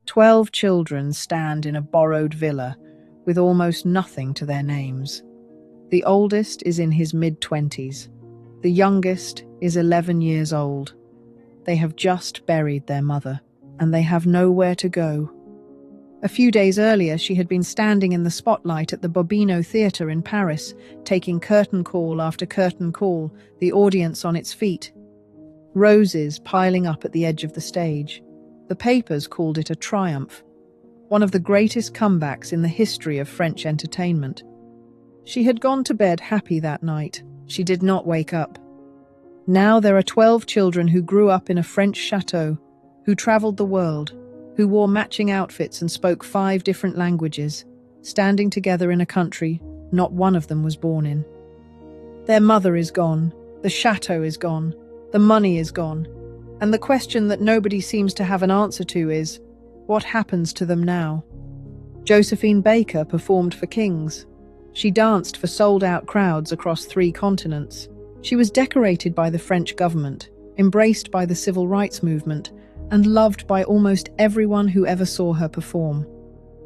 12 children stand in a borrowed villa with almost nothing to their names. The oldest is in his mid-20s. The youngest is 11 years old. They have just buried their mother, and they have nowhere to go. A few days earlier, she had been standing in the spotlight at the Bobino Theatre in Paris, taking curtain call after curtain call, the audience on its feet. Roses piling up at the edge of the stage. The papers called it a triumph, one of the greatest comebacks in the history of French entertainment. She had gone to bed happy that night. She did not wake up. Now there are 12 children who grew up in a French chateau, who travelled the world, who wore matching outfits and spoke 5 different languages, standing together in a country not one of them was born in. Their mother is gone, the chateau is gone, the money is gone, and the question that nobody seems to have an answer to is, what happens to them now? Josephine Baker performed for kings. She danced for sold-out crowds across 3 continents. She was decorated by the French government, embraced by the civil rights movement, and loved by almost everyone who ever saw her perform.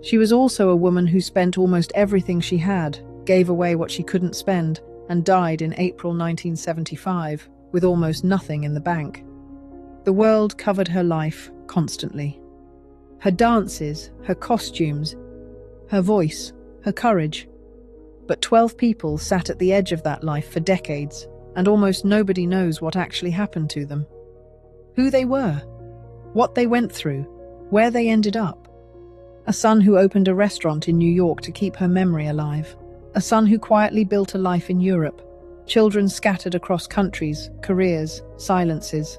She was also a woman who spent almost everything she had, gave away what she couldn't spend, and died in April 1975, with almost nothing in the bank. The world covered her life constantly. Her dances, her costumes, her voice, her courage. But 12 people sat at the edge of that life for decades, and almost nobody knows what actually happened to them. Who they were, what they went through, where they ended up. A son who opened a restaurant in New York to keep her memory alive. A son who quietly built a life in Europe. Children scattered across countries, careers, silences.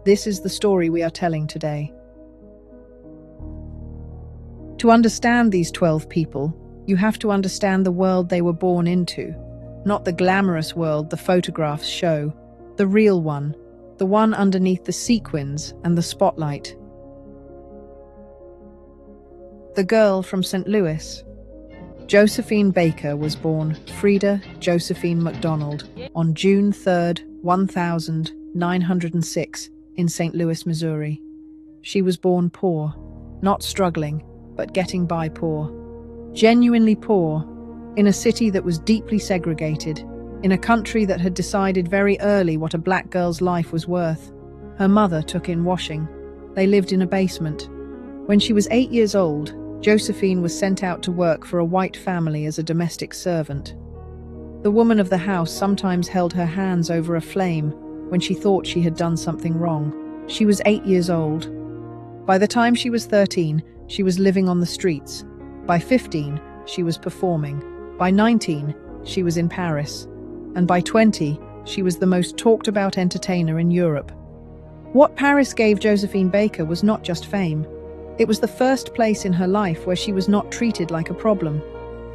This is the story we are telling today. To understand these 12 people, you have to understand the world they were born into, not the glamorous world the photographs show, the real one, the one underneath the sequins and the spotlight. The girl from St. Louis. Josephine Baker was born Frida Josephine MacDonald on June 3, 1906, in St. Louis, Missouri. She was born poor, not struggling, but getting by poor. Genuinely poor, in a city that was deeply segregated, in a country that had decided very early what a black girl's life was worth. Her mother took in washing. They lived in a basement. When she was 8 years old, Josephine was sent out to work for a white family as a domestic servant. The woman of the house sometimes held her hands over a flame when she thought she had done something wrong. She was 8 years old. By the time she was 13, she was living on the streets. By 15, she was performing. By 19, she was in Paris. And by 20, she was the most talked about entertainer in Europe. What Paris gave Josephine Baker was not just fame. It was the first place in her life where she was not treated like a problem.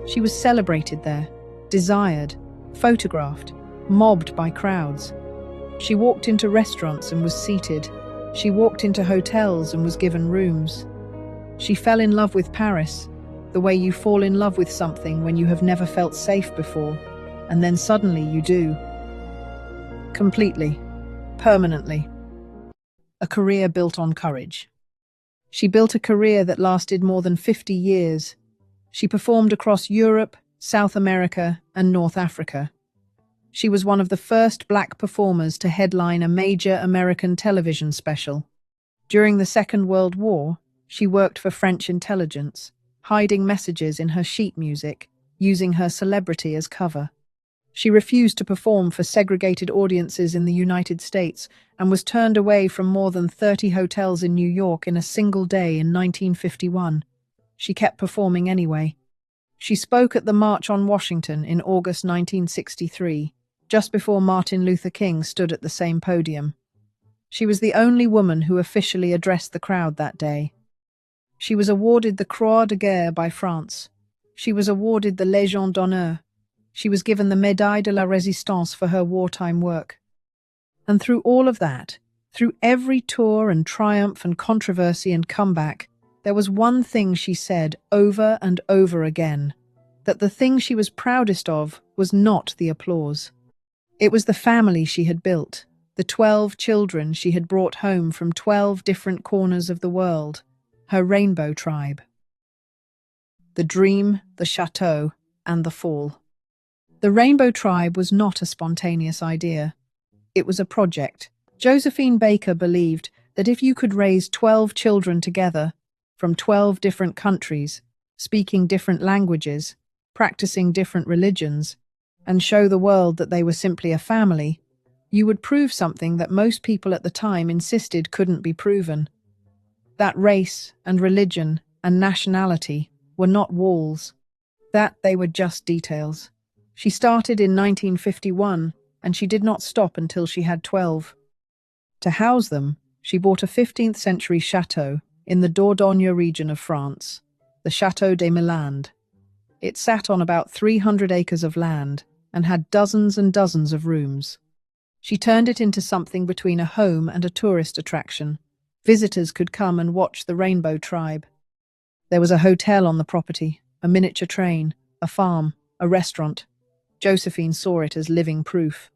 She was celebrated there, desired, photographed, mobbed by crowds. She walked into restaurants and was seated. She walked into hotels and was given rooms. She fell in love with Paris, the way you fall in love with something when you have never felt safe before, and then suddenly you do. Completely, permanently. A career built on courage. She built a career that lasted more than 50 years. She performed across Europe, South America, and North Africa. She was one of the first black performers to headline a major American television special. During the Second World War, she worked for French intelligence, hiding messages in her sheet music, using her celebrity as cover. She refused to perform for segregated audiences in the United States and was turned away from more than 30 hotels in New York in a single day in 1951. She kept performing anyway. She spoke at the March on Washington in August 1963, just before Martin Luther King stood at the same podium. She was the only woman who officially addressed the crowd that day. She was awarded the Croix de Guerre by France. She was awarded the Légion d'honneur. She was given the Médaille de la Résistance for her wartime work. And through all of that, through every tour and triumph and controversy and comeback, there was one thing she said over and over again, that the thing she was proudest of was not the applause. It was the family she had built, the 12 children she had brought home from 12 different corners of the world. her rainbow tribe. The dream, the chateau, and the fall. The rainbow tribe was not a spontaneous idea. It was a project. Josephine Baker believed that if you could raise 12 children together from 12 different countries, speaking different languages, practicing different religions, and show the world that they were simply a family, you would prove something that most people at the time insisted couldn't be proven. That race and religion and nationality were not walls. That they were just details. She started in 1951, and she did not stop until she had 12. To house them, she bought a 15th century chateau in the Dordogne region of France, the Château des Milandes. It sat on about 300 acres of land and had dozens and dozens of rooms. She turned it into something between a home and a tourist attraction. Visitors could come and watch the rainbow tribe. There was a hotel on the property, a miniature train, a farm, a restaurant. Josephine saw it as living proof.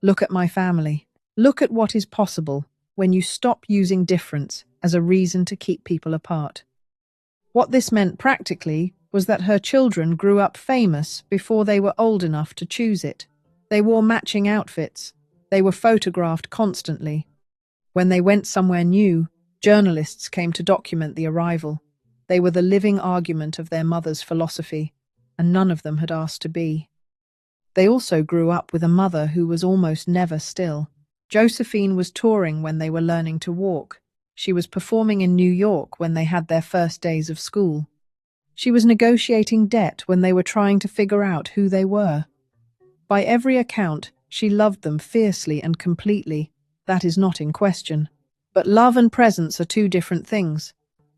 Look at my family. Look at what is possible when you stop using difference as a reason to keep people apart. What this meant practically was that her children grew up famous before they were old enough to choose it. They wore matching outfits. They were photographed constantly. When they went somewhere new, journalists came to document the arrival. They were the living argument of their mother's philosophy, and none of them had asked to be. They also grew up with a mother who was almost never still. Josephine was touring when they were learning to walk. She was performing in New York when they had their first days of school. She was negotiating debt when they were trying to figure out who they were. By every account, she loved them fiercely and completely. That is not in question. But love and presence are two different things,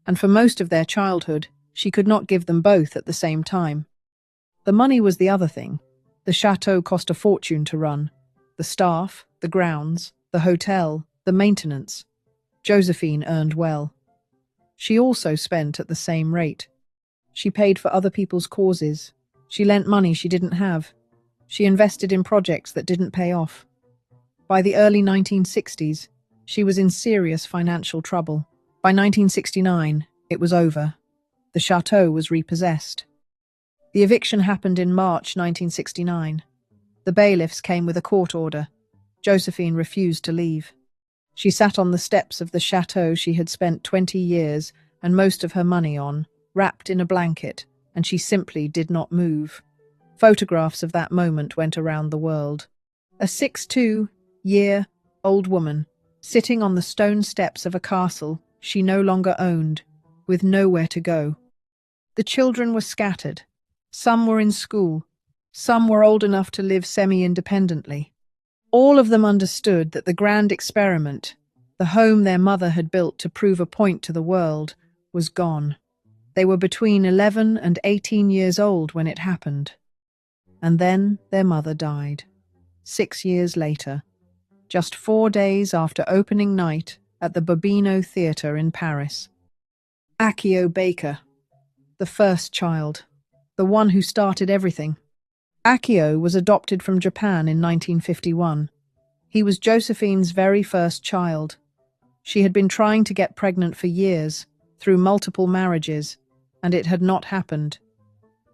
and for most of their childhood, she could not give them both at the same time. The money was the other thing. The chateau cost a fortune to run. The staff, the grounds, the hotel, the maintenance. Josephine earned well. She also spent at the same rate. She paid for other people's causes. She lent money she didn't have. She invested in projects that didn't pay off. By the early 1960s, she was in serious financial trouble. By 1969, it was over. The chateau was repossessed. The eviction happened in March 1969. The bailiffs came with a court order. Josephine refused to leave. She sat on the steps of the chateau she had spent 20 years and most of her money on, wrapped in a blanket, and she simply did not move. Photographs of that moment went around the world. A 62-year-old woman, sitting on the stone steps of a castle she no longer owned, with nowhere to go. The children were scattered. Some were in school. Some were old enough to live semi-independently. All of them understood that the grand experiment, the home their mother had built to prove a point to the world, was gone. They were between 11 and 18 years old when it happened. And then their mother died. 6 years later, just 4 days after opening night at the Bobino Theatre in Paris. Josephine Baker, the first child, the one who started everything. Akio was adopted from Japan in 1951. He was Josephine's very first child. She had been trying to get pregnant for years, through multiple marriages, and it had not happened.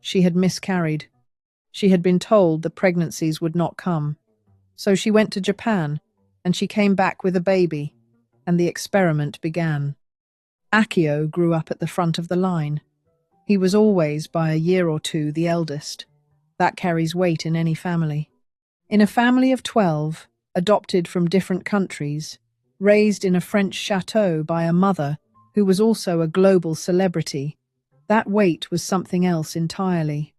She had miscarried. She had been told the pregnancies would not come. So she went to Japan, and she came back with a baby, and the experiment began. Akio grew up at the front of the line. He was always, by a year or two, the eldest. That carries weight in any family. In a family of 12, adopted from different countries, raised in a French chateau by a mother who was also a global celebrity, that weight was something else entirely.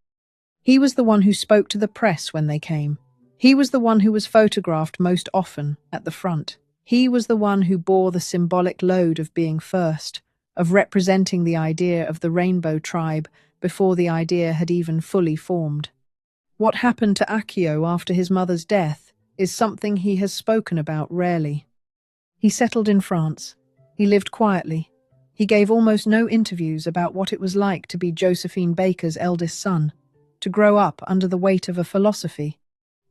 He was the one who spoke to the press when they came. He was the one who was photographed most often at the front. He was the one who bore the symbolic load of being first, of representing the idea of the rainbow tribe before the idea had even fully formed. What happened to Akio after his mother's death is something he has spoken about rarely. He settled in France. He lived quietly. He gave almost no interviews about what it was like to be Josephine Baker's eldest son, to grow up under the weight of a philosophy,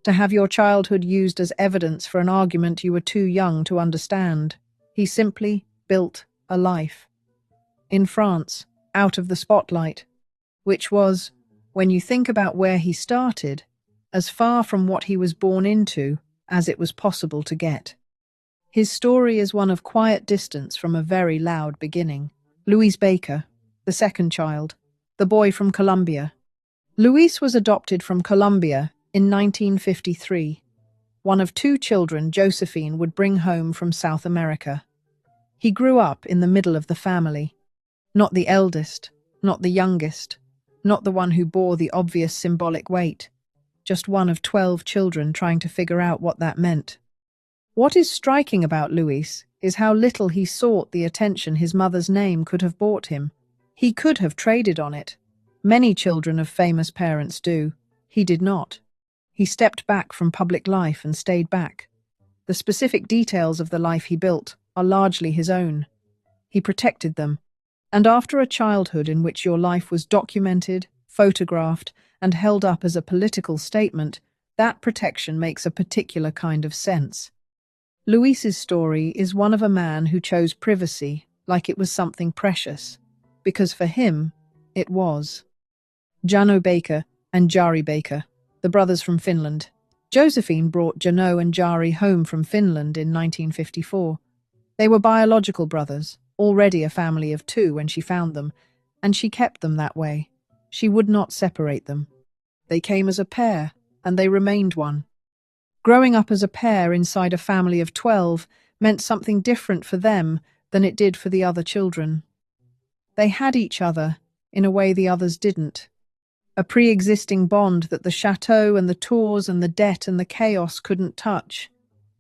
to have your childhood used as evidence for an argument you were too young to understand. He simply built a life. in France, out of the spotlight, which was, when you think about where he started, as far from what he was born into as it was possible to get. His story is one of quiet distance from a very loud beginning. Louise Baker, the second child, the boy from Colombia. Luis was adopted from Colombia in 1953. One of two children Josephine would bring home from South America. He grew up in the middle of the family. Not the eldest, not the youngest, not the one who bore the obvious symbolic weight. Just one of 12 children trying to figure out what that meant. What is striking about Luis is how little he sought the attention his mother's name could have bought him. He could have traded on it. Many children of famous parents do. He did not. He stepped back from public life and stayed back. The specific details of the life he built are largely his own. He protected them. And after a childhood in which your life was documented, photographed, and held up as a political statement, that protection makes a particular kind of sense. Luis's story is one of a man who chose privacy like it was something precious, because for him, it was. Jano Baker and Jari Baker, the brothers from Finland. Josephine brought Jano and Jari home from Finland in 1954. They were biological brothers, already a family of two when she found them, and she kept them that way. She would not separate them. They came as a pair, and they remained one. Growing up as a pair inside a family of 12 meant something different for them than it did for the other children. They had each other in a way the others didn't. A pre-existing bond that the chateau and the tours and the debt and the chaos couldn't touch.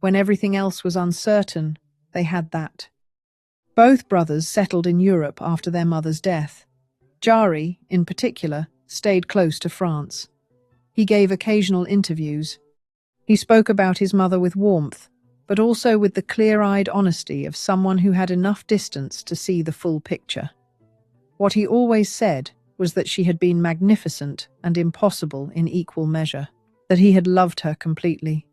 When everything else was uncertain, they had that. Both brothers settled in Europe after their mother's death. Jari, in particular, stayed close to France. He gave occasional interviews. He spoke about his mother with warmth, but also with the clear-eyed honesty of someone who had enough distance to see the full picture. What he always said was that she had been magnificent and impossible in equal measure, that he had loved her completely,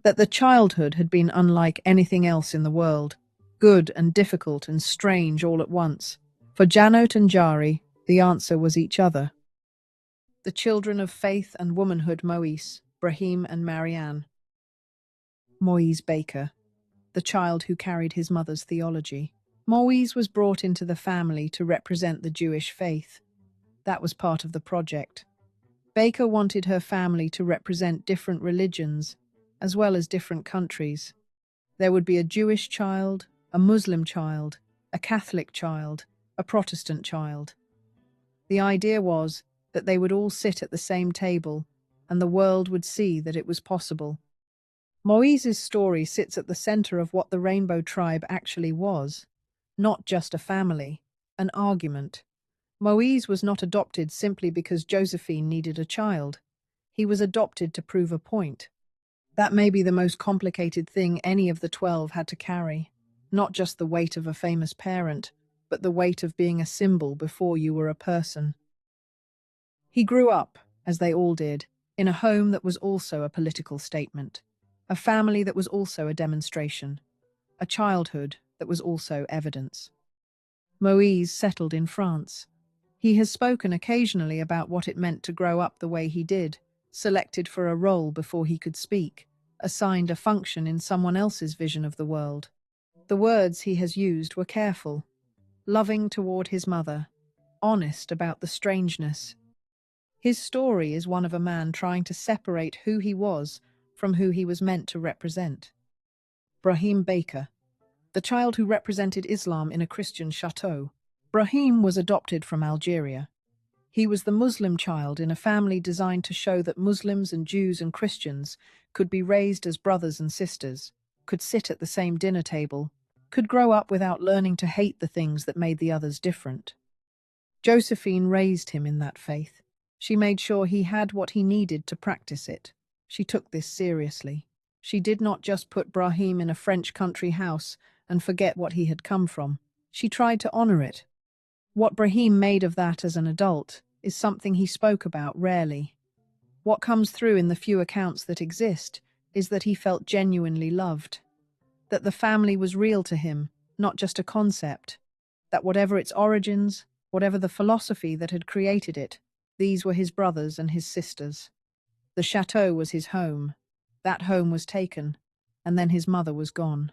that the childhood had been unlike anything else in the world, good and difficult and strange all at once. For Janot and Jari, the answer was each other. The children of faith and womanhood Moise, Brahim and Marianne. Moise Baker, the child who carried his mother's theology. Moise was brought into the family to represent the Jewish faith. That was part of the project. Baker wanted her family to represent different religions, as well as different countries. There would be a Jewish child, a Muslim child, a Catholic child, a Protestant child. The idea was that they would all sit at the same table, and the world would see that it was possible. Moise's story sits at the center of what the Rainbow Tribe actually was, not just a family, an argument. Moise was not adopted simply because Josephine needed a child. He was adopted to prove a point. That may be the most complicated thing any of the 12 had to carry. Not just the weight of a famous parent, but the weight of being a symbol before you were a person. He grew up, as they all did, in a home that was also a political statement, a family that was also a demonstration, a childhood that was also evidence. Moise settled in France. He has spoken occasionally about what it meant to grow up the way he did, selected for a role before he could speak, assigned a function in someone else's vision of the world. The words he has used were careful, loving toward his mother, honest about the strangeness. His story is one of a man trying to separate who he was from who he was meant to represent. Brahim Baker, the child who represented Islam in a Christian chateau. Brahim was adopted from Algeria. He was the Muslim child in a family designed to show that Muslims and Jews and Christians could be raised as brothers and sisters, could sit at the same dinner table, could grow up without learning to hate the things that made the others different. Josephine raised him in that faith. She made sure he had what he needed to practice it. She took this seriously. She did not just put Brahim in a French country house and forget what he had come from. She tried to honor it. What Brahim made of that as an adult is something he spoke about rarely. What comes through in the few accounts that exist is that he felt genuinely loved, that the family was real to him, not just a concept. that whatever its origins, whatever the philosophy that had created it, these were his brothers and his sisters. The chateau was his home. That home was taken, and then his mother was gone.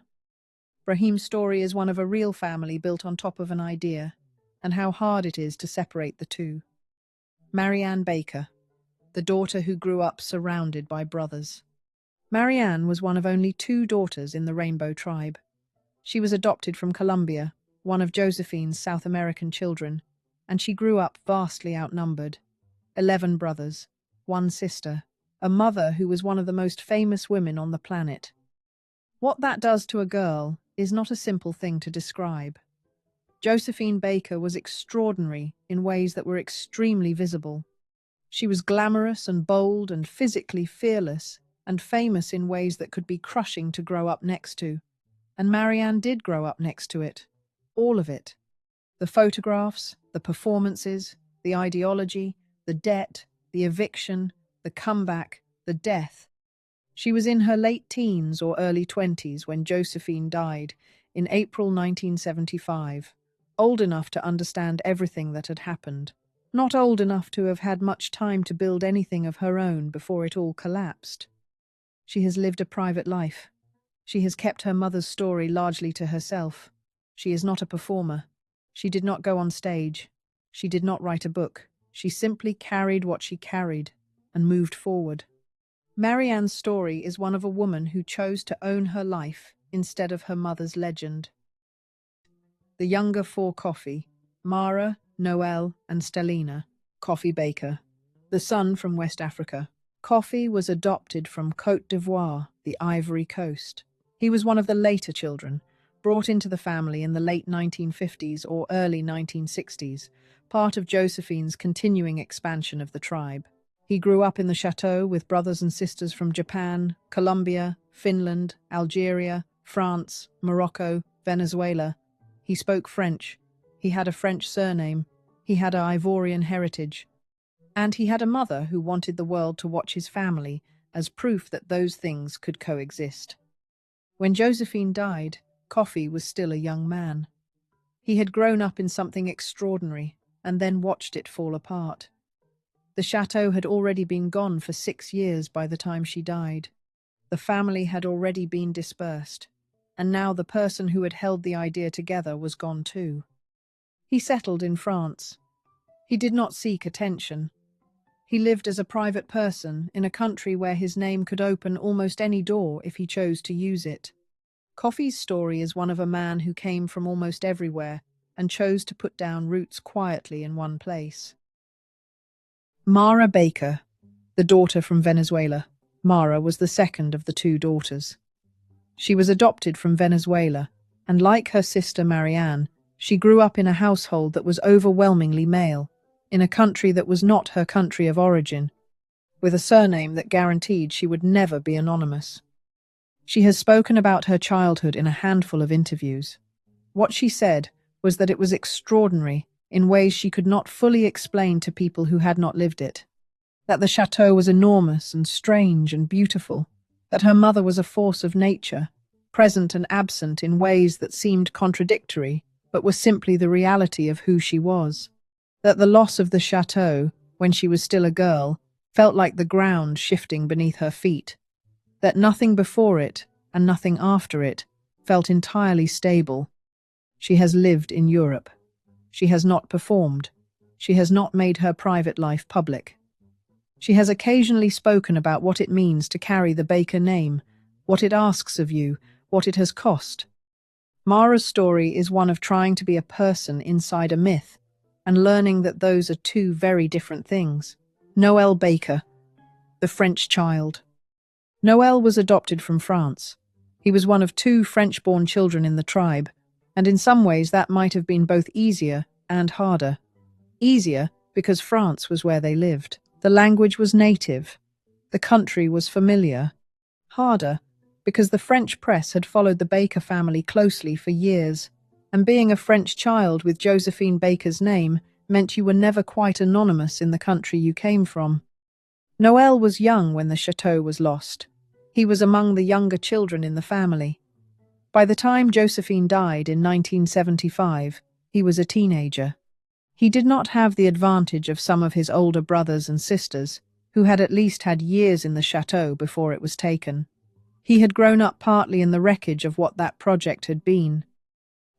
Brahim's story is one of a real family built on top of an idea, and how hard it is to separate the two. Marianne Baker, the daughter who grew up surrounded by brothers. Marianne was one of only 2 daughters in the Rainbow tribe. She was adopted from Colombia, one of Josephine's South American children, and she grew up vastly outnumbered. 11 brothers, 1 sister, a mother who was one of the most famous women on the planet. What that does to a girl is not a simple thing to describe. Josephine Baker was extraordinary in ways that were extremely visible. She was glamorous and bold and physically fearless, and famous in ways that could be crushing to grow up next to. And Marianne did grow up next to it. All of it. The photographs, the performances, the ideology, the debt, the eviction, the comeback, the death. She was in her late teens or early 20s when Josephine died in April 1975, old enough to understand everything that had happened, not old enough to have had much time to build anything of her own before it all collapsed. She has lived a private life. She has kept her mother's story largely to herself. She is not a performer. She did not go on stage. She did not write a book. She simply carried what she carried and moved forward. Marianne's story is one of a woman who chose to own her life instead of her mother's legend. The younger 4 Coffee, Mara, Noel, and Stellina, Coffee Baker. The son from West Africa. Coffee was adopted from Côte d'Ivoire, the Ivory Coast. He was one of the later children, brought into the family in the late 1950s or early 1960s, part of Josephine's continuing expansion of the tribe. He grew up in the chateau with brothers and sisters from Japan, Colombia, Finland, Algeria, France, Morocco, Venezuela. He spoke French. He had a French surname. He had an Ivorian heritage. And he had a mother who wanted the world to watch his family as proof that those things could coexist. When Josephine died, Coffee was still a young man. He had grown up in something extraordinary and then watched it fall apart. The chateau had already been gone for 6 years by the time she died. The family had already been dispersed, and now the person who had held the idea together was gone too. He settled in France. He did not seek attention. He lived as a private person in a country where his name could open almost any door if he chose to use it. Coffee's story is one of a man who came from almost everywhere and chose to put down roots quietly in one place. Mara Baker, the daughter from Venezuela. Mara was the second of the 2 daughters. She was adopted from Venezuela, and like her sister Marianne, she grew up in a household that was overwhelmingly male, in a country that was not her country of origin, with a surname that guaranteed she would never be anonymous. She has spoken about her childhood in a handful of interviews. What she said was that it was extraordinary in ways she could not fully explain to people who had not lived it. That the chateau was enormous and strange and beautiful. That her mother was a force of nature, present and absent in ways that seemed contradictory, but were simply the reality of who she was. That the loss of the chateau, when she was still a girl, felt like the ground shifting beneath her feet. That nothing before it, and nothing after it, felt entirely stable. She has lived in Europe. She has not performed. She has not made her private life public. She has occasionally spoken about what it means to carry the Baker name, what it asks of you, what it has cost. Mara's story is one of trying to be a person inside a myth, and learning that those are 2 very different things. Noel Baker, the French child. Noel was adopted from France. He was one of 2 French-born children in the tribe, and in some ways that might have been both easier and harder. Easier because France was where they lived. The language was native. The country was familiar. Harder because the French press had followed the Baker family closely for years, and being a French child with Josephine Baker's name meant you were never quite anonymous in the country you came from. Noel was young when the chateau was lost. He was among the younger children in the family. By the time Josephine died in 1975, he was a teenager. He did not have the advantage of some of his older brothers and sisters, who had at least had years in the chateau before it was taken. He had grown up partly in the wreckage of what that project had been.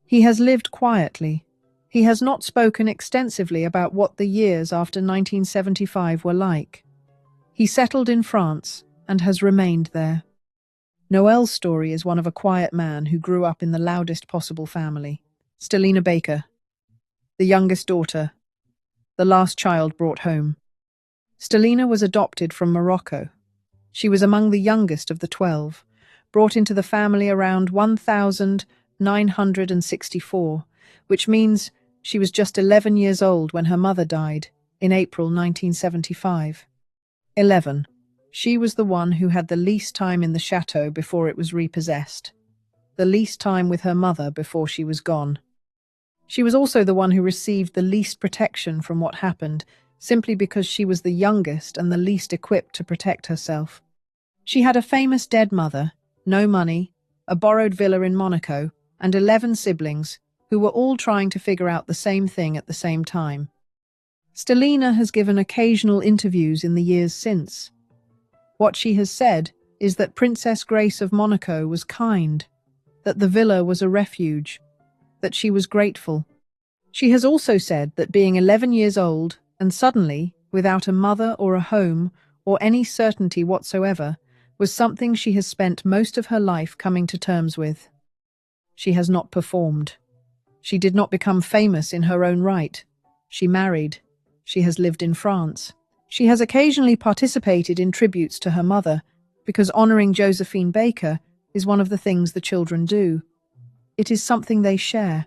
He has lived quietly. He has not spoken extensively about what the years after 1975 were like. He settled in France and has remained there. Noel's story is one of a quiet man who grew up in the loudest possible family. Josephine Baker, the youngest daughter, the last child brought home. Stelina was adopted from Morocco. She was among the youngest of the 12, brought into the family around 1964, which means she was just 11 years old when her mother died in April 1975. 11. She was the one who had the least time in the chateau before it was repossessed, the least time with her mother before she was gone. She was also the one who received the least protection from what happened, simply because she was the youngest and the least equipped to protect herself. She had a famous dead mother, no money, a borrowed villa in Monaco, and 11 siblings, who were all trying to figure out the same thing at the same time. Stelina has given occasional interviews in the years since. What she has said is that Princess Grace of Monaco was kind, that the villa was a refuge, that she was grateful. She has also said that being 11 years old and suddenly, without a mother or a home or any certainty whatsoever, was something she has spent most of her life coming to terms with. She has not performed. She did not become famous in her own right. She married. She has lived in France. She has occasionally participated in tributes to her mother, because honoring Josephine Baker is one of the things the children do. It is something they share.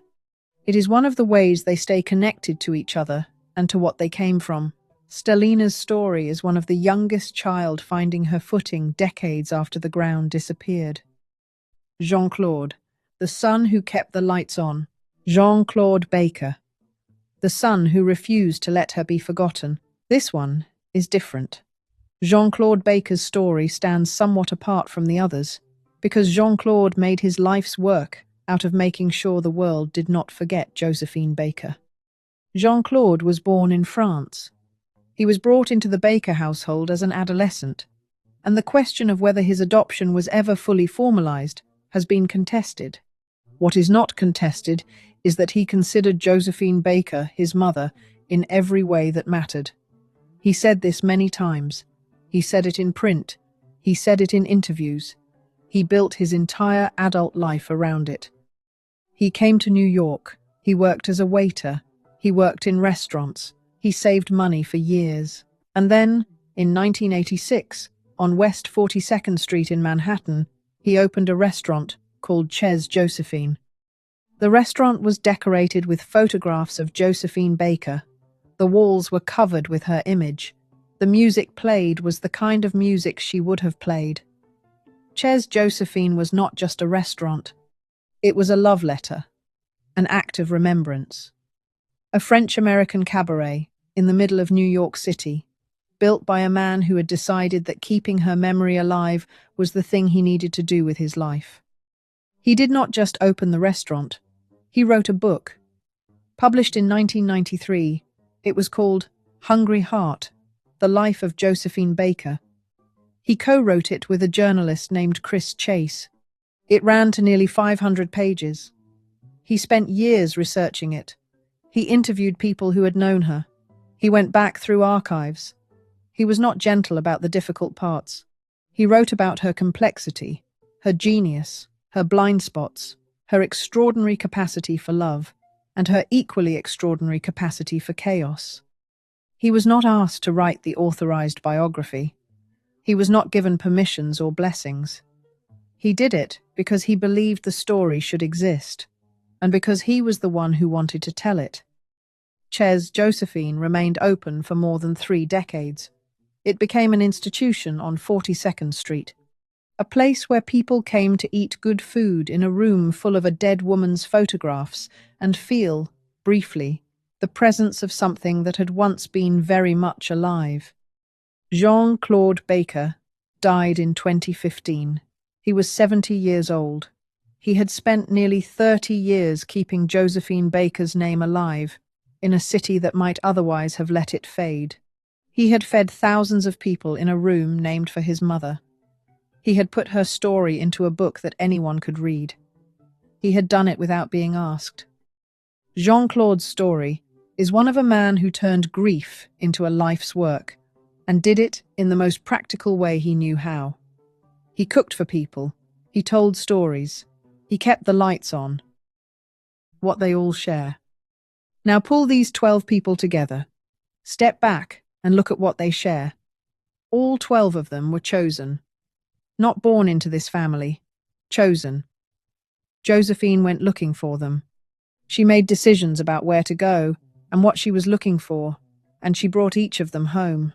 It is one of the ways they stay connected to each other and to what they came from. Stelina's story is one of the youngest child finding her footing decades after the ground disappeared. Jean-Claude, the son who kept the lights on. Jean-Claude Baker, the son who refused to let her be forgotten. This one is different. Jean-Claude Baker's story stands somewhat apart from the others, because Jean-Claude made his life's work out of making sure the world did not forget Josephine Baker. Jean-Claude was born in France. He was brought into the Baker household as an adolescent, and the question of whether his adoption was ever fully formalized has been contested. What is not contested is that he considered Josephine Baker his mother in every way that mattered. He said this many times. He said it in print. He said it in interviews. He built his entire adult life around it. He came to New York. He worked as a waiter. He worked in restaurants. He saved money for years. And then, in 1986, on West 42nd Street in Manhattan, he opened a restaurant called Chez Josephine. The restaurant was decorated with photographs of Josephine Baker. The walls were covered with her image. The music played was the kind of music she would have played. Chez Josephine was not just a restaurant. It was a love letter, an act of remembrance. A French-American cabaret in the middle of New York City, built by a man who had decided that keeping her memory alive was the thing he needed to do with his life. He did not just open the restaurant. He wrote a book. Published in 1993, it was called Hungry Heart, The Life of Josephine Baker. He co-wrote it with a journalist named Chris Chase. It ran to nearly 500 pages. He spent years researching it. He interviewed people who had known her. He went back through archives. He was not gentle about the difficult parts. He wrote about her complexity, her genius, her blind spots, her extraordinary capacity for love, and her equally extraordinary capacity for chaos. He was not asked to write the authorized biography. He was not given permissions or blessings. He did it because he believed the story should exist, and because he was the one who wanted to tell it. Chez Josephine remained open for more than 3 decades. It became an institution on 42nd Street, a place where people came to eat good food in a room full of a dead woman's photographs and feel, briefly, the presence of something that had once been very much alive. Jean-Claude Baker died in 2015. He was 70 years old. He had spent nearly 30 years keeping Josephine Baker's name alive in a city that might otherwise have let it fade. He had fed thousands of people in a room named for his mother. He had put her story into a book that anyone could read. He had done it without being asked. Jean-Claude's story is one of a man who turned grief into a life's work and did it in the most practical way he knew how. He cooked for people. He told stories. He kept the lights on. What they all share. Now pull these 12 people together. Step back and look at what they share. All 12 of them were chosen. Not born into this family. Chosen. Josephine went looking for them. She made decisions about where to go and what she was looking for, and she brought each of them home.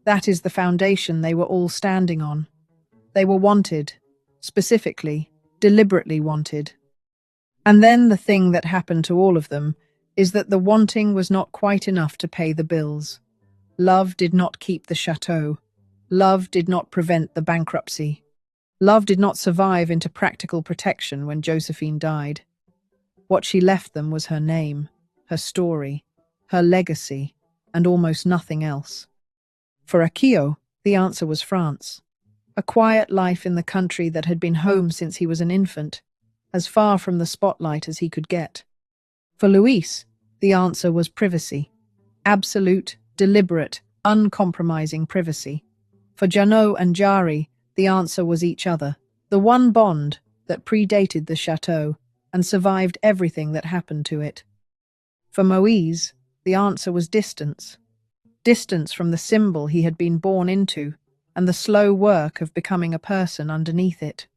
That is the foundation they were all standing on. They were wanted, specifically, deliberately wanted. And then the thing that happened to all of them is that the wanting was not quite enough to pay the bills. Love did not keep the chateau. Love did not prevent the bankruptcy. Love did not survive into practical protection when Josephine died. What she left them was her name, her story, her legacy, and almost nothing else. For Akio, the answer was France. A quiet life in the country that had been home since he was an infant, as far from the spotlight as he could get. For Luis, the answer was privacy. Absolute, deliberate, uncompromising privacy. For Janot and Jari, the answer was each other, the one bond that predated the chateau and survived everything that happened to it. For Moise, the answer was distance. Distance from the symbol he had been born into and the slow work of becoming a person underneath it.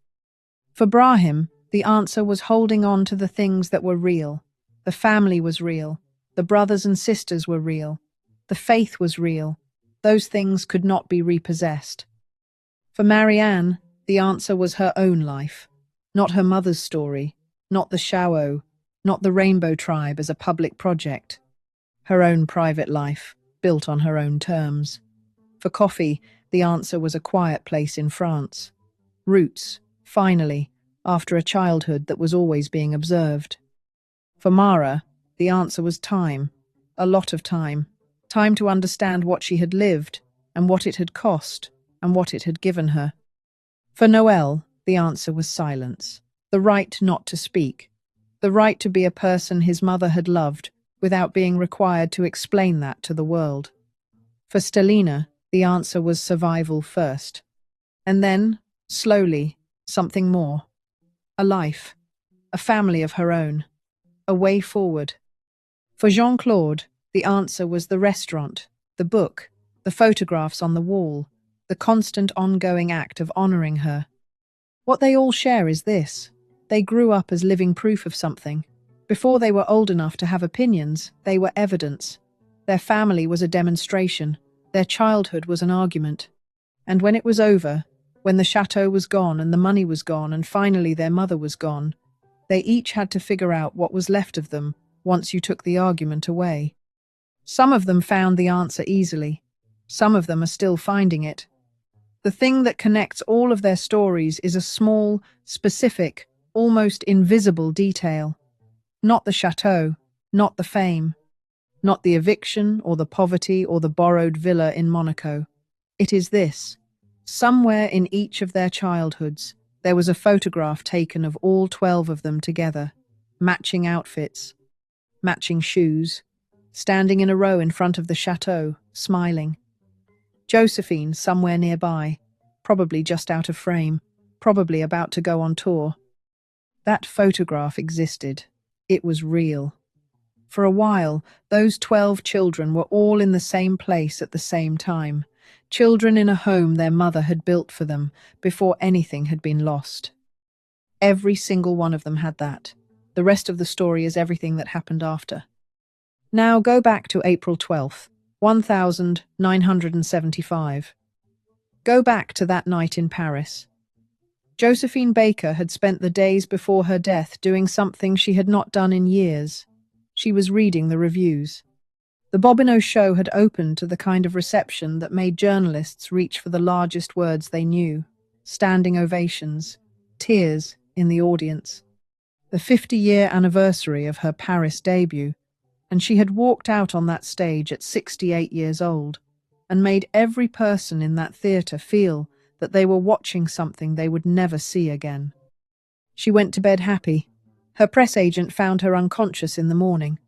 For Brahim, the answer was holding on to the things that were real. The family was real. The brothers and sisters were real. The faith was real. Those things could not be repossessed. For Marianne, the answer was her own life, not her mother's story, not the Shao, not the Rainbow Tribe as a public project. Her own private life, built on her own terms. For Coffee, the answer was a quiet place in France. Roots, finally, after a childhood that was always being observed. For Mara, the answer was time, a lot of time. Time to understand what she had lived, and what it had cost, and what it had given her. For Noelle, the answer was silence. The right not to speak. The right to be a person his mother had loved, without being required to explain that to the world. For Stelina, the answer was survival first. And then, slowly, something more. A life. A family of her own. A way forward. For Jean-Claude, the answer was the restaurant, the book, the photographs on the wall, the constant ongoing act of honoring her. What they all share is this. They grew up as living proof of something. Before they were old enough to have opinions, they were evidence. Their family was a demonstration. Their childhood was an argument. And when it was over, when the chateau was gone and the money was gone and finally their mother was gone, they each had to figure out what was left of them once you took the argument away. Some of them found the answer easily. Some of them are still finding it. The thing that connects all of their stories is a small, specific, almost invisible detail. Not the chateau, not the fame, not the eviction or the poverty or the borrowed villa in Monaco. It is this. Somewhere in each of their childhoods, there was a photograph taken of all 12 of them together, matching outfits, matching shoes, standing in a row in front of the chateau, smiling. Josephine somewhere nearby, probably just out of frame, probably about to go on tour. That photograph existed. It was real. For a while, those 12 children were all in the same place at the same time. Children in a home their mother had built for them before anything had been lost. Every single one of them had that. The rest of the story is everything that happened after. Now go back to April 12th, 1975. Go back to that night in Paris. Josephine Baker had spent the days before her death doing something she had not done in years. She was reading the reviews. The Bobino show had opened to the kind of reception that made journalists reach for the largest words they knew. Standing ovations, tears in the audience. The 50-year anniversary of her Paris debut, and she had walked out on that stage at 68 years old and made every person in that theatre feel that they were watching something they would never see again. She went to bed happy. Her press agent found her unconscious in the morning.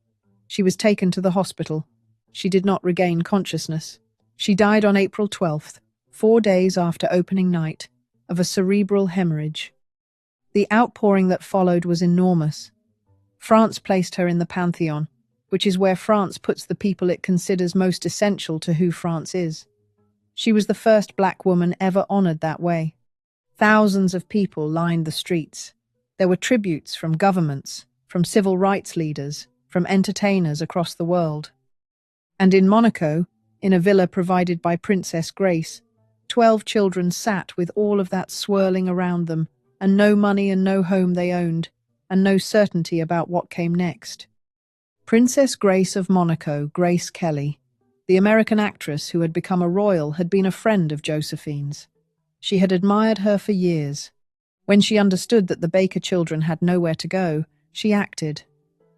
She was taken to the hospital. She did not regain consciousness. She died on April 12th, 4 days after opening night, of a cerebral hemorrhage. The outpouring that followed was enormous. France placed her in the Panthéon, which is where France puts the people it considers most essential to who France is. She was the first black woman ever honored that way. Thousands of people lined the streets. There were tributes from governments, from civil rights leaders, from entertainers across the world. And in Monaco, in a villa provided by Princess Grace, 12 children sat with all of that swirling around them, and no money and no home they owned, and no certainty about what came next. Princess Grace of Monaco, Grace Kelly, the American actress who had become a royal, had been a friend of Josephine's. She had admired her for years. When she understood that the Baker children had nowhere to go, she acted.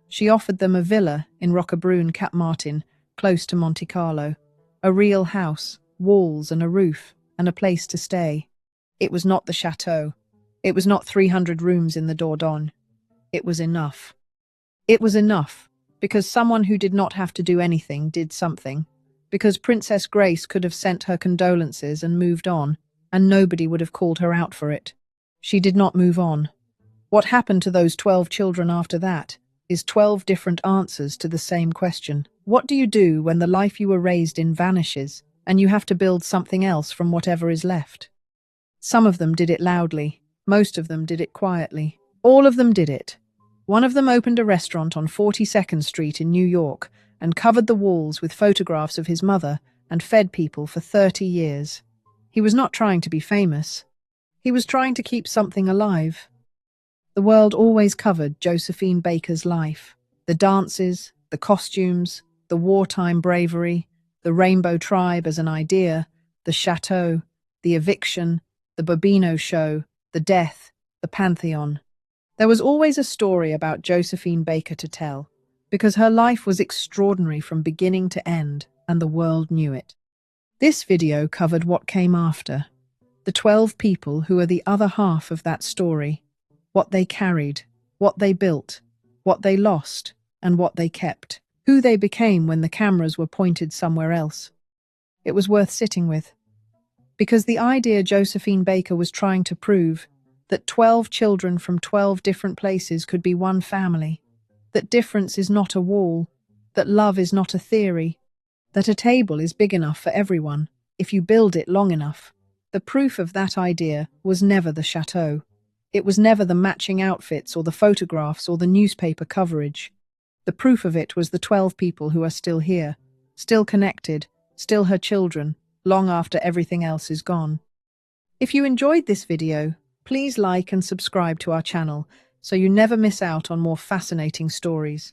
She offered them a villa in Roquebrune, Cap Martin, close to Monte Carlo. A real house, walls and a roof, and a place to stay. It was not the chateau. It was not 300 rooms in the Dordogne. It was enough. It was enough, because someone who did not have to do anything did something. Because Princess Grace could have sent her condolences and moved on, and nobody would have called her out for it. She did not move on. What happened to those 12 children after that is 12 different answers to the same question. What do you do when the life you were raised in vanishes and you have to build something else from whatever is left? Some of them did it loudly. Most of them did it quietly. All of them did it. One of them opened a restaurant on 42nd Street in New York and covered the walls with photographs of his mother and fed people for 30 years. He was not trying to be famous. He was trying to keep something alive. The world always covered Josephine Baker's life. The dances, the costumes, the wartime bravery, the Rainbow Tribe as an idea, the chateau, the eviction, the Bobino show, the death, the Panthéon. There was always a story about Josephine Baker to tell, because her life was extraordinary from beginning to end, and the world knew it. This video covered what came after. The 12 people who are the other half of that story, what they carried, what they built, what they lost, and what they kept, who they became when the cameras were pointed somewhere else. It was worth sitting with, because the idea Josephine Baker was trying to prove, that 12 children from 12 different places could be one family, that difference is not a wall, that love is not a theory, that a table is big enough for everyone if you build it long enough. The proof of that idea was never the chateau. It was never the matching outfits or the photographs or the newspaper coverage. The proof of it was the 12 people who are still here, still connected, still her children, long after everything else is gone. If you enjoyed this video, please like and subscribe to our channel so you never miss out on more fascinating stories.